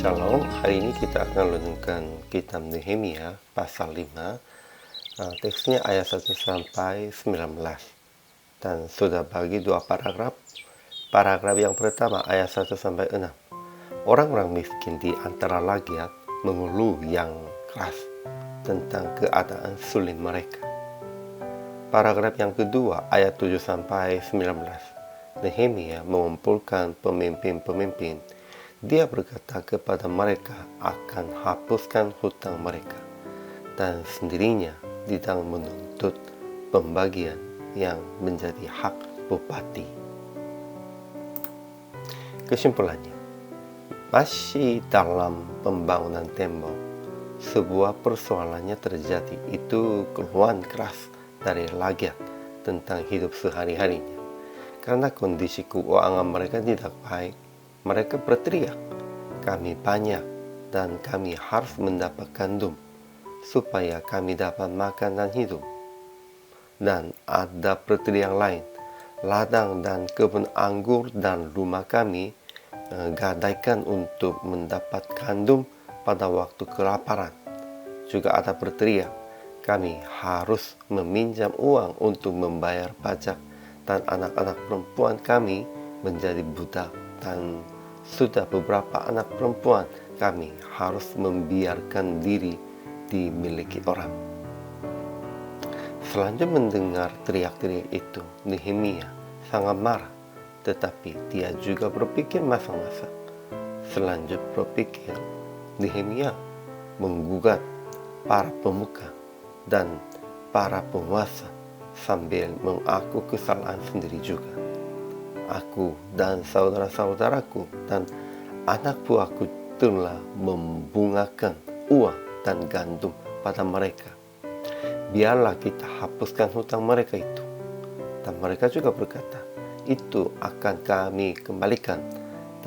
Shalom, hari ini kita akan renungkan kitab Nehemia pasal 5. Teksnya ayat 1 sampai 19. Dan sudah bagi dua paragraf. Paragraf yang pertama ayat 1 sampai 6. Orang-orang miskin di antara rakyat mengeluh yang keras tentang keadaan sulit mereka. Paragraf yang kedua ayat 7 sampai 19. Nehemia mengumpulkan pemimpin-pemimpin. Dia berkata kepada mereka akan hapuskan hutang mereka, dan sendirinya tidak menuntut pembagian yang menjadi hak bupati. Kesimpulannya, masih dalam pembangunan tembok, sebuah persoalannya terjadi, itu keluhan keras dari rakyat tentang hidup sehari-harinya. Karena kondisi keuangan mereka tidak baik, mereka berteriak, "Kami banyak dan kami harus mendapat gandum supaya kami dapat makan dan hidup." Dan ada perteriakan lain, "Ladang dan kebun anggur dan rumah kami gadaikan untuk mendapat gandum pada waktu kelaparan." Juga ada berteriak, "Kami harus meminjam uang untuk membayar pajak dan anak-anak perempuan kami menjadi budak, dan sudah beberapa anak perempuan kami harus membiarkan diri dimiliki orang." Selanjutnya mendengar teriak-teriak itu, Nehemia sangat marah, tetapi dia juga berpikir masak-masak. Selanjutnya berpikir, Nehemia menggugat para pemuka dan para penguasa sambil mengaku kesalahan sendiri juga. "Aku dan saudara-saudaraku dan anak buahku telah membungakan uang dan gandum pada mereka. Biarlah kita hapuskan hutang mereka itu." Dan mereka juga berkata, "Itu akan kami kembalikan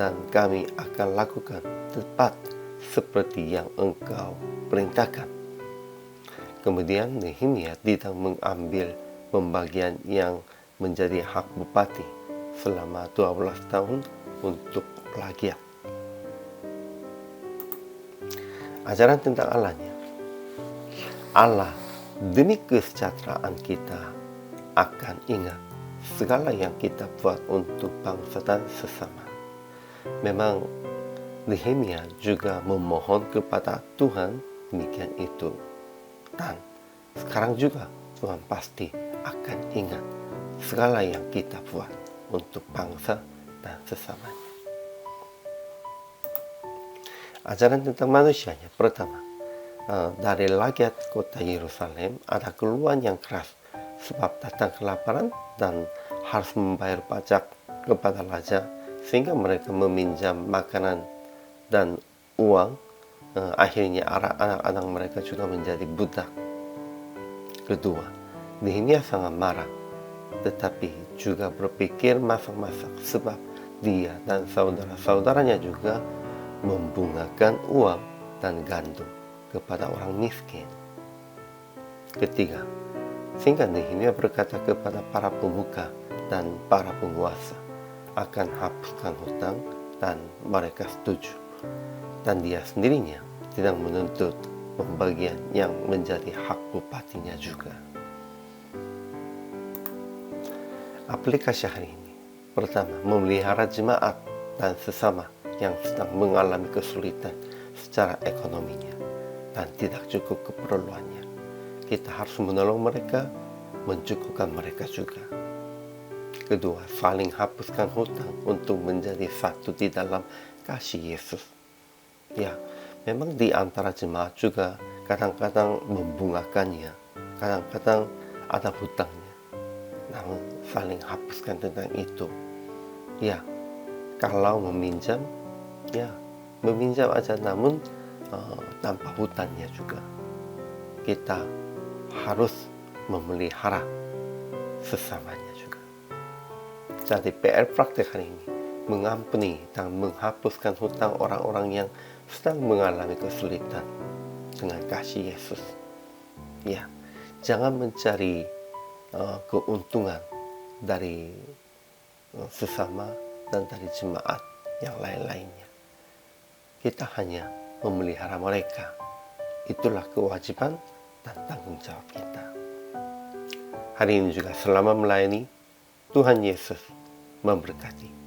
dan kami akan lakukan tepat seperti yang engkau perintahkan." Kemudian Nehemia tidak mengambil pembagian yang menjadi hak bupati selama 12 tahun untuk rakyat. Ajaran tentang Allahnya. Allah demi kesejahteraan kita akan ingat segala yang kita buat untuk bangsa dan sesama. Memang Nehemia juga memohon kepada Tuhan demikian itu. Dan sekarang juga Tuhan pasti akan ingat segala yang kita buat untuk bangsa dan sesamanya. Ajaran tentang manusianya. Pertama, dari rakyat kota Yerusalem ada keluhan yang keras sebab datang kelaparan dan harus membayar pajak kepada raja, sehingga mereka meminjam makanan dan uang. Akhirnya anak-anak mereka juga menjadi budak. Kedua, Nehemia sangat marah, tetapi juga berpikir masak-masak sebab dia dan saudara-saudaranya juga membungakan uang dan gandum kepada orang miskin. Ketiga, sehingga Nehemia berkata kepada para pemuka dan para penguasa akan hapuskan hutang, dan mereka setuju. Dan dia sendirinya tidak menuntut pembagian yang menjadi hak bupatinya juga. Aplikasi hari ini. Pertama, memelihara jemaat dan sesama yang sedang mengalami kesulitan secara ekonominya dan tidak cukup keperluannya. Kita harus menolong mereka, mencukupkan mereka juga. Kedua, saling hapuskan hutang untuk menjadi satu di dalam kasih Yesus. Ya, memang di antara jemaat juga kadang-kadang membungakannya, kadang-kadang ada hutangnya. Namun saling hapuskan tentang itu. Ya, kalau meminjam, ya meminjam aja, namun tanpa hutangnya juga. Kita harus memelihara sesamanya juga. Jadi PR praktek hari ini, mengampuni dan menghapuskan hutang orang-orang yang sedang mengalami kesulitan dengan kasih Yesus. Ya, jangan mencari keuntungan dari sesama dan dari jemaat yang lain-lainnya. kita hanya memelihara mereka. Itulah kewajiban dan tanggung jawab kita. Hari ini juga selama melayani, Tuhan Yesus memberkati.